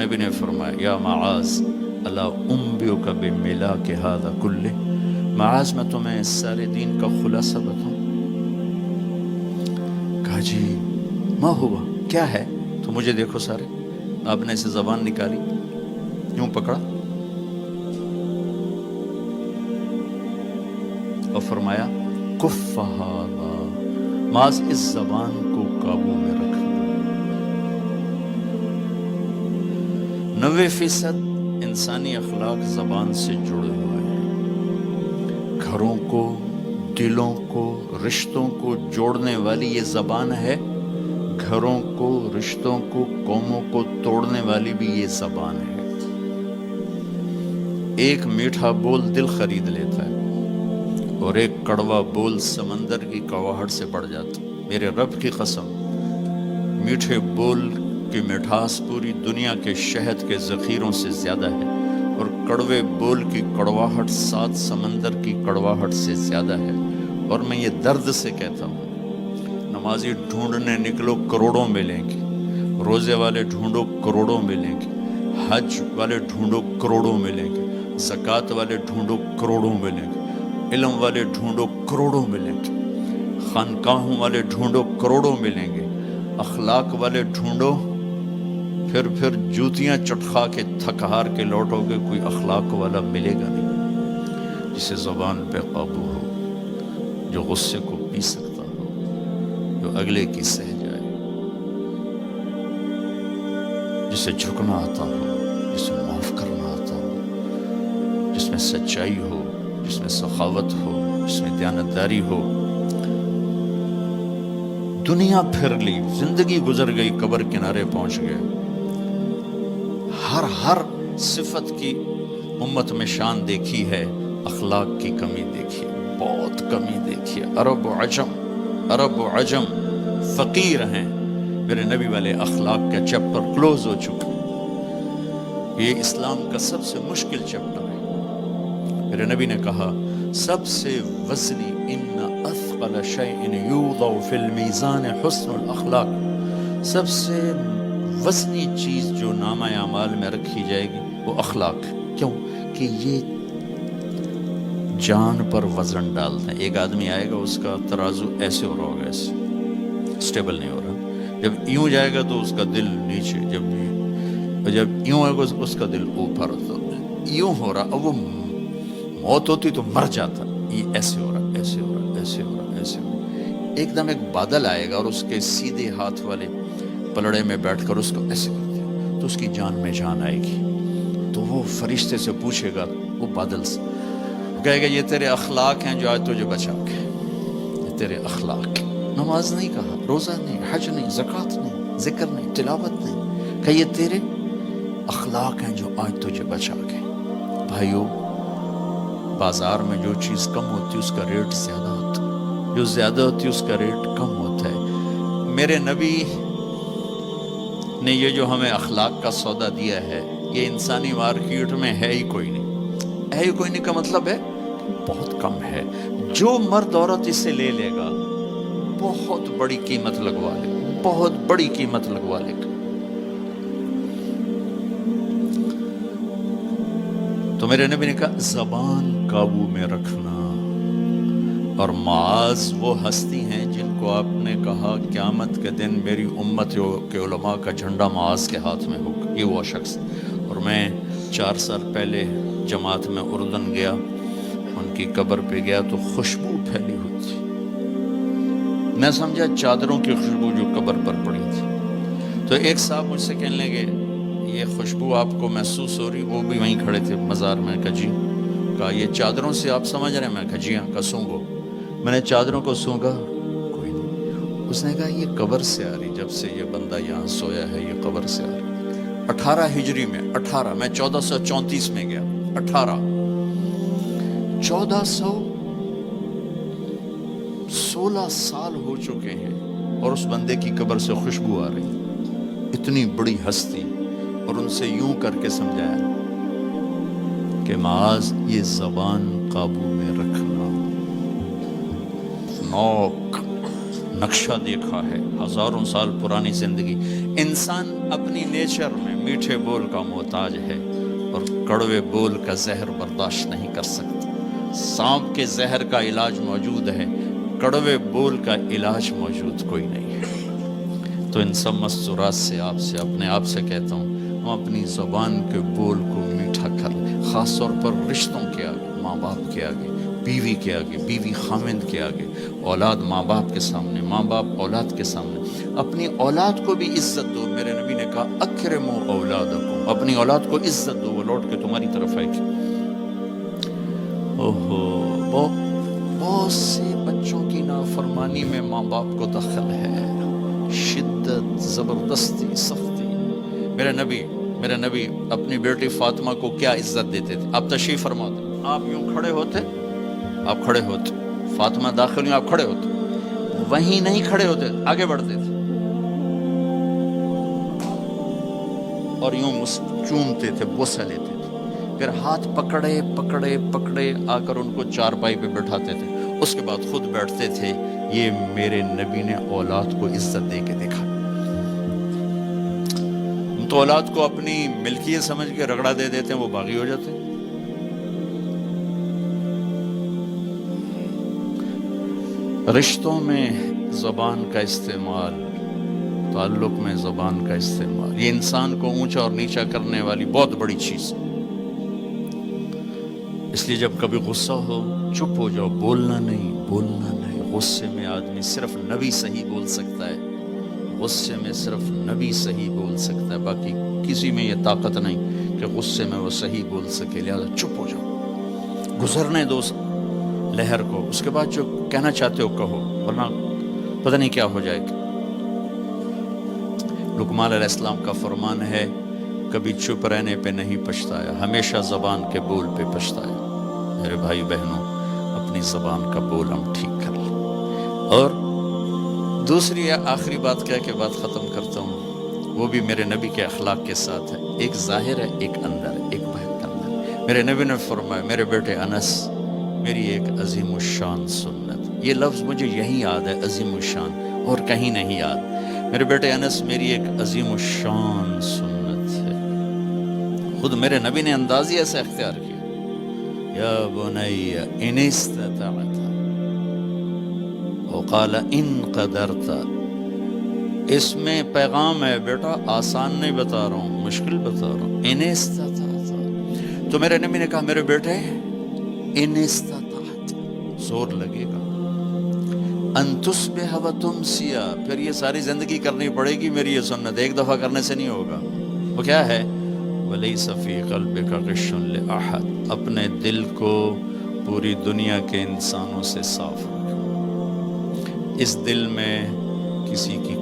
نبی نے فرمایا یا معاذ الا انبئک بملاک ھذا کلہ، معاذ میں تمہیں اس سارے دین کا خلاصہ بتاؤں؟ کہا جی ما ہوا، کیا ہے؟ تو مجھے دیکھو سارے، آپ نے اسے زبان نکالی، یوں پکڑا اور فرمایا کف ھذا، معاذ اس زبان کو قابو میں رکھ لو۔ 90% انسانی اخلاق زبان سے جڑے ہوئے ہیں۔ گھروں کو، دلوں کو، رشتوں کو جوڑنے والی یہ زبان ہے، گھروں کو، رشتوں کو، قوموں کو توڑنے والی بھی یہ زبان ہے۔ ایک میٹھا بول دل خرید لیتا ہے اور ایک کڑوا بول سمندر کی کڑواہٹ سے بڑھ جاتا۔ میرے رب کی قسم، میٹھے بول کی مٹھاس پوری دنیا کے شہد کے ذخیروں سے زیادہ ہے، اور کڑوے بول کی کڑواہٹ 7 سمندر کی کڑواہٹ سے زیادہ ہے۔ اور میں یہ درد سے کہتا ہوں، نمازی ڈھونڈنے نکلو کروڑوں ملیں گے، روزے والے ڈھونڈو کروڑوں ملیں گے، حج والے ڈھونڈو کروڑوں ملیں گے، زکوٰۃ والے ڈھونڈو کروڑوں ملیں گے، علم والے ڈھونڈو کروڑوں ملیں گے، خانقاہوں والے ڈھونڈو کروڑوں ملیں گے، اخلاق والے ڈھونڈو، پھر جوتیاں چٹخا کے تھک ہار کے لوٹو گے، کوئی اخلاق والا ملے گا نہیں، جسے زبان پہ قابو ہو، جو غصے کو پی سکتا ہو، جو اگلے کی سہ جائے، جسے جھکنا آتا ہو، جسے معاف کرنا آتا ہو، جس میں سچائی ہو، جس میں سخاوت ہو، جس میں دیانتداری ہو۔ دنیا پھر لی، زندگی گزر گئی، قبر کنارے پہنچ گئے، ہر صفت کی امت میں شان دیکھی ہے، اخلاق کی کمی دیکھی ہے، بہت کمی دیکھی ہے۔ عرب و عجم فقیر ہیں، میرے نبی والے اخلاق کا چیپٹر کلوز ہو چکا۔ یہ اسلام کا سب سے مشکل چیپٹر ہے۔ میرے نبی نے کہا سب سے وزنی ان اثقل شیء یوضع فی المیزان حسن الاخلاق، سب سے وزنی چیز جو نامہ اعمال میں رکھی جائے گی وہ اخلاق ہے۔ کیوں؟ کہ یہ جان پر وزن ڈالتے ہیں۔ ایک آدمی آئے گا، اس کا ترازو ایسے ہو رہا ہوگا، ایسے اسٹیبل نہیں ہو رہا، جب یوں جائے گا تو اس کا دل نیچے، جب یوں آئے گا اس کا دل اوپر، تو یوں ہو رہا، اب وہ موت ہوتی تو مر جاتا، یہ ایسے ہو رہا، ایسے ہو رہا، ایسے ہو رہا، ایسے ہو رہا۔ ایک دم ایک بادل آئے گا اور اس کے سیدھے ہاتھ والے پلڑے میں بیٹھ کر اس کو ایسے کر دیا تو اس کی جان میں جان آئے گی۔ تو وہ فرشتے سے پوچھے گا، وہ بادل سے کہے گا یہ تیرے اخلاق ہیں جو آج تجھے بچا کے، یہ تیرے اخلاق۔ نماز نہیں کہا، روزہ نہیں، حج نہیں، زکوٰۃ نہیں، ذکر نہیں، تلاوت نہیں، کہ یہ تیرے اخلاق ہیں جو آج تجھے بچا کے۔ بھائیو، بازار میں جو چیز کم ہوتی ہے اس کا ریٹ زیادہ ہوتا ہے، جو زیادہ ہوتی ہے اس کا ریٹ کم ہوتا ہے۔ میرے نبی نے یہ جو ہمیں اخلاق کا سودا دیا ہے، یہ انسانی مارکیٹ میں ہے ہی کوئی نہیں۔ ہے ہی کوئی نہیں کا مطلب ہے بہت کم ہے۔ جو مرد عورت اسے لے لے گا بہت بڑی قیمت لگوا لے گا، بہت بڑی قیمت لگوا لے گا۔ تو میرے نبی نے کہا زبان قابو میں رکھنا۔ اور معاذ وہ ہستی ہیں جن کو آپ نے کہا قیامت کے دن میری امت کے علماء کا جھنڈا معاذ کے ہاتھ میں ہوگا، یہ وہ شخص۔ اور میں 4 سال پہلے جماعت میں اردن گیا، ان کی قبر پہ گیا تو خوشبو پھیلی ہوئی تھی، میں سمجھا چادروں کی خوشبو جو قبر پر پڑی تھی۔ تو ایک صاحب مجھ سے کہنے لگے یہ خوشبو آپ کو محسوس ہو رہی؟ وہ بھی وہیں کھڑے تھے مزار میں۔ کہا جی۔ کہا یہ چادروں سے آپ سمجھ رہے ہیں؟ میں کہا جی ہاں۔ کہا سونگو۔ میں نے چادروں کو سونگا، کوئی نہیں۔ اس نے کہا یہ قبر سے آ رہی، جب سے یہ بندہ یہاں سویا ہے یہ قبر سے آ رہی۔ 18 ہجری میں، 18 میں 1434 میں گیا، 1416 سال ہو چکے ہیں اور اس بندے کی قبر سے خوشبو آ رہی، اتنی بڑی ہستی۔ اور ان سے یوں کر کے سمجھایا کہ معاذ یہ زبان قابو میں رکھنا۔ نوک نقشہ دیکھا ہے، 1000 سال پرانی زندگی، انسان اپنی نیچر میں میٹھے بول کا محتاج ہے اور کڑوے بول کا زہر برداشت نہیں کر سکتا۔ سانپ کے زہر کا علاج موجود ہے، کڑوے بول کا علاج موجود کوئی نہیں ہے۔ تو ان سب مستورات سے اپنے آپ سے کہتا ہوں، ہم اپنی زبان کے بول کو میٹھا کر لیں، خاص طور پر رشتوں کے آگے، ماں باپ کے آگے، بیوی کے آگے، بیوی خامند کے آگے، اولاد ماں باپ کے سامنے، ماں باپ اولاد کے سامنے۔ اپنی اولاد کو بھی عزت دو۔ میرے نبی نے کہا اکرموا اولادکم، اپنی اولاد کو عزت دو، وہ لوٹ کے تمہاری طرف آئے گی۔ بہت سے بچوں کی نافرمانی میں ماں باپ کو دخل ہے، شدت، زبردستی، سختی۔ میرے نبی اپنی بیٹی فاطمہ کو کیا عزت دیتے تھے؟ آپ تشریف فرماتے، آپ یوں کھڑے ہوتے، فاطمہ داخل ہوئی، آپ کھڑے ہوتے، وہیں نہیں کھڑے ہوتے، آگے بڑھتے تھے اور یوں چومتے تھے، بوسہ لیتے تھے، پھر ہاتھ پکڑے آ کر ان کو چارپائی پہ بٹھاتے تھے، اس کے بعد خود بیٹھتے تھے۔ یہ میرے نبی نے اولاد کو عزت دے کے دیکھا۔ ہم تو اولاد کو اپنی ملکیت سمجھ کے رگڑا دے دیتے ہیں، وہ باغی ہو جاتے ہیں۔ رشتوں میں زبان کا استعمال، تعلق میں زبان کا استعمال، یہ انسان کو اونچا اور نیچا کرنے والی بہت بڑی چیز ہے۔ اس لیے جب کبھی غصہ ہو، چپ ہو جاؤ، بولنا نہیں۔ غصے میں آدمی صرف نبی صحیح بول سکتا ہے، غصے میں صرف نبی صحیح بول سکتا ہے، باقی کسی میں یہ طاقت نہیں کہ غصے میں وہ صحیح بول سکے۔ لہذا چپ ہو جاؤ، گزرنے دو لہر کو، اس کے بعد جو کہنا چاہتے ہو کہو، ورنہ پتہ نہیں کیا ہو جائے گا۔ لقمان علیہ السلام کا فرمان ہے، کبھی چپ رہنے پہ نہیں پچھتایا، ہمیشہ زبان کے بول پہ پچھتایا۔ میرے بھائی بہنوں، اپنی زبان کا بول ہم ٹھیک کر لیں۔ اور دوسری آخری بات کہہ کے بات ختم کرتا ہوں، وہ بھی میرے نبی کے اخلاق کے ساتھ ہے۔ ایک ظاہر ہے، ایک اندر ہے، ایک باہر کا اندر۔ میرے نبی نے فرمایا، میرے بیٹے انس، میری ایک عظیم الشان سنت، یہ لفظ مجھے یہیں یاد ہے، عظیم الشان، اور کہیں نہیں یاد۔ میرے بیٹے انس، میری ایک عظیم الشان سنت ہے۔ خود میرے نبی نے انداز ہی ایسا اختیار کیا، یا بنی ان استطعت، وقال ان قدرت۔ اس میں پیغام ہے، بیٹا آسان نہیں بتا رہا ہوں، مشکل بتا رہا ہوں۔ ان استطعت، تو میرے نبی نے کہا میرے بیٹے ان استطعت، زور لگے گا، ان تصبح و تمسی، پھر یہ ساری زندگی کرنی پڑے گی میری یہ سنت، ایک دفعہ کرنے سے نہیں ہوگا۔ وہ کیا ہے؟ وَلَيْسَ فِي قَلْبِكَ غِشٌّ لِأَحَدٍ، اپنے دل کو پوری دنیا کے انسانوں سے صاف رکھو، اس دل میں کسی کی